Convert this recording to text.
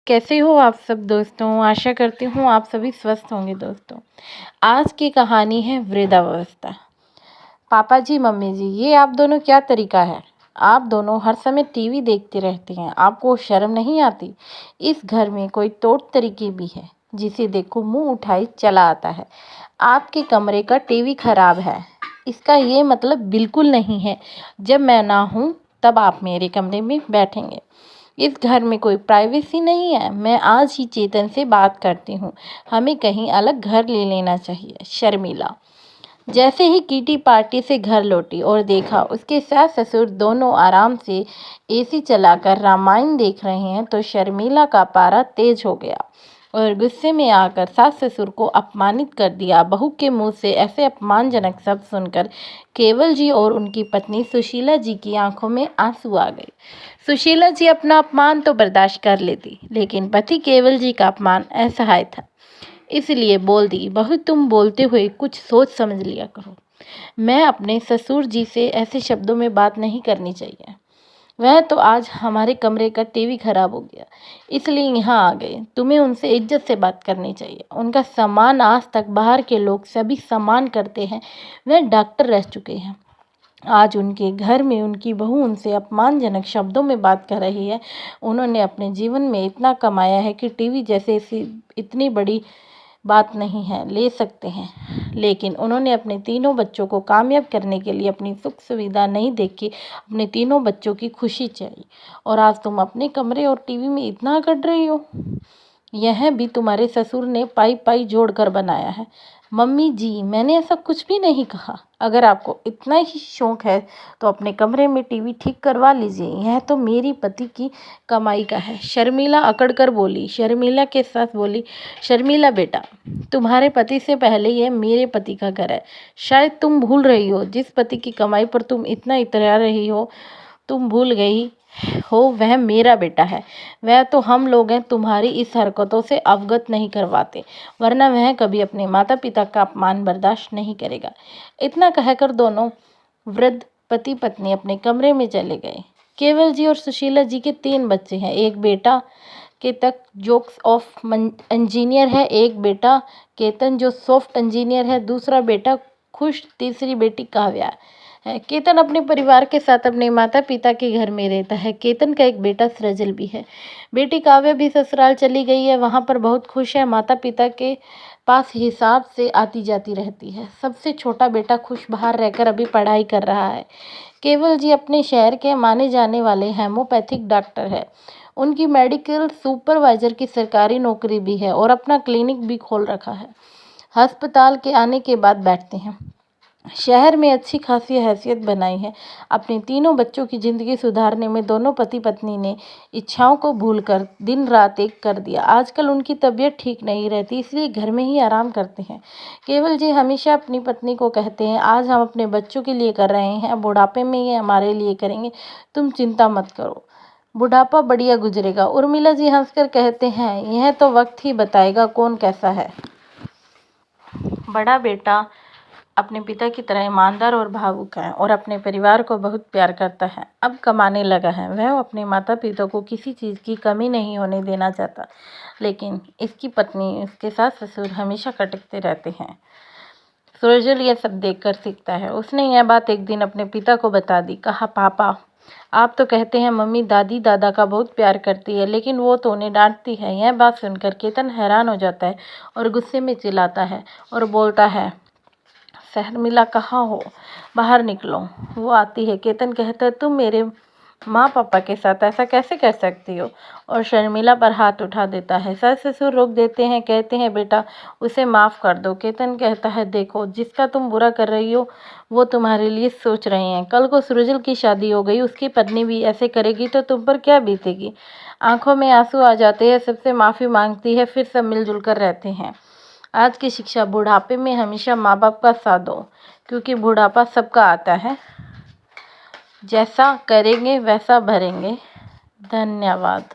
कैसे हो आप सब दोस्तों? आशा करती हूँ आप सभी स्वस्थ होंगे दोस्तों। आज की कहानी है वृद्धावस्था। पापा जी, मम्मी जी, ये आप दोनों क्या तरीका है? आप दोनों हर समय टीवी देखते रहते हैं, आपको शर्म नहीं आती? इस घर में कोई तौर तरीके भी है, जिसे देखो मुंह उठाई चला आता है। आपके कमरे का टीवी खराब है, इसका ये मतलब बिल्कुल नहीं है जब मैं ना हूँ तब आप मेरे कमरे में बैठेंगे। इस घर में कोई प्राइवेसी नहीं है। मैं आज ही चेतन से बात करती हूँ, हमें कहीं अलग घर ले लेना चाहिए। शर्मिला जैसे ही किटी पार्टी से घर लौटी और देखा उसके सास ससुर दोनों आराम से एसी चलाकर रामायण देख रहे हैं, तो शर्मिला का पारा तेज हो गया और गुस्से में आकर सास ससुर को अपमानित कर दिया। बहू के मुंह से ऐसे अपमानजनक शब्द सुनकर केवल जी और उनकी पत्नी सुशीला जी की आंखों में आंसू आ गए। सुशीला जी अपना अपमान तो बर्दाश्त कर लेती, लेकिन पति केवल जी का अपमान असहाय था, इसलिए बोल दी, बहू तुम बोलते हुए कुछ सोच समझ लिया करो। मैं अपने ससुर जी से ऐसे शब्दों में बात नहीं करनी चाहिए। वह तो आज हमारे कमरे का टीवी खराब हो गया, इसलिए यहाँ आ गए। तुम्हें उनसे इज्जत से बात करनी चाहिए। उनका सम्मान आज तक बाहर के लोग सभी सम्मान करते हैं। वह डॉक्टर रह चुके हैं। आज उनके घर में उनकी बहू उनसे अपमानजनक शब्दों में बात कर रही है। उन्होंने अपने जीवन में इतना कमाया है कि टीवी जैसे इतनी बड़ी बात नहीं है, ले सकते हैं, लेकिन उन्होंने अपने तीनों बच्चों को कामयाब करने के लिए अपनी सुख सुविधा नहीं देखी, अपने तीनों बच्चों की खुशी चाहिए। और आज तुम अपने कमरे और टीवी में इतना कर रही हो। यह भी तुम्हारे ससुर ने पाई पाई जोड़कर बनाया है। मम्मी जी, मैंने ऐसा कुछ भी नहीं कहा। अगर आपको इतना ही शौक है तो अपने कमरे में टीवी ठीक करवा लीजिए, यह तो मेरी पति की कमाई का है। शर्मिला अकड़कर बोली। शर्मिला के साथ बोली, शर्मिला बेटा, तुम्हारे पति से पहले यह मेरे पति का घर है। शायद तुम भूल रही हो, जिस पति की कमाई पर तुम इतना इतरा रही हो, तुम भूल गई हो वह मेरा बेटा है। वह तो हम लोग हैं तुम्हारी इस हरकतों से अवगत नहीं करवाते, वरना वह कभी अपने माता पिता का अपमान बर्दाश्त नहीं करेगा। इतना कहकर दोनों वृद्ध पति पत्नी अपने कमरे में चले गए। केवल जी और सुशीला जी के 3 बच्चे हैं। एक बेटा केतक जो ऑफ इंजीनियर है, एक बेटा केतन जो सॉफ्ट इंजीनियर है, दूसरा बेटा खुश, तीसरी बेटी काव्या है। केतन अपने परिवार के साथ अपने माता पिता के घर में रहता है। केतन का एक बेटा सृजल भी है। बेटी काव्या भी ससुराल चली गई है, वहाँ पर बहुत खुश है। माता पिता के पास हिसाब से आती जाती रहती है। सबसे छोटा बेटा खुश बाहर रहकर अभी पढ़ाई कर रहा है। केवल जी अपने शहर के माने जाने वाले हेमोपैथिक डॉक्टर है। उनकी मेडिकल सुपरवाइजर की सरकारी नौकरी भी है और अपना क्लिनिक भी खोल रखा है। अस्पताल के आने के बाद बैठते हैं। शहर में अच्छी खासी हैसियत बनाई है। अपने तीनों बच्चों की ज़िंदगी सुधारने में दोनों पति पत्नी ने इच्छाओं को भूलकर दिन रात एक कर दिया। आजकल उनकी तबीयत ठीक नहीं रहती, इसलिए घर में ही आराम करते हैं। केवल जी हमेशा अपनी पत्नी को कहते हैं, आज हम अपने बच्चों के लिए कर रहे हैं, बुढ़ापे में ये हमारे लिए करेंगे, तुम चिंता मत करो, बुढ़ापा बढ़िया गुजरेगा। उर्मिला जी हंसकर कहते हैं, यह तो वक्त ही बताएगा कौन कैसा है। बड़ा बेटा अपने पिता की तरह ईमानदार और भावुक है और अपने परिवार को बहुत प्यार करता है। अब कमाने लगा है। वह अपने माता पिता को किसी चीज़ की कमी नहीं होने देना चाहता, लेकिन इसकी पत्नी, इसके सास ससुर हमेशा खटकते रहते हैं। सुरजल यह सब देखकर सीखता है। उसने यह बात एक दिन अपने पिता को बता दी। कहा, पापा, आप तो कहते हैं मम्मी दादी दादा का बहुत प्यार करती है, लेकिन वो तो उन्हें डांटती है। यह बात सुनकर केतन हैरान हो जाता है और गुस्से में चिल्लाता है और बोलता है, शर्मिला कहाँ हो, बाहर निकलो। वो आती है। केतन कहता है, तुम मेरे माँ पापा के साथ ऐसा कैसे कर सकती हो, और शर्मिला पर हाथ उठा देता है। सास ससुर रोक देते हैं, कहते हैं, बेटा उसे माफ़ कर दो। केतन कहता है, देखो जिसका तुम बुरा कर रही हो वो तुम्हारे लिए सोच रहे हैं। कल को सुरजल की शादी हो गई, उसकी पत्नी भी ऐसे करेगी तो तुम पर क्या बीतेगी। आंखों में आंसू आ जाते हैं, सबसे माफ़ी मांगती है, फिर सब मिलजुल कर रहते हैं। आज की शिक्षा, बुढ़ापे में हमेशा माँ बाप का साथ दो, क्योंकि बुढ़ापा सबका आता है। जैसा करेंगे वैसा भरेंगे। धन्यवाद।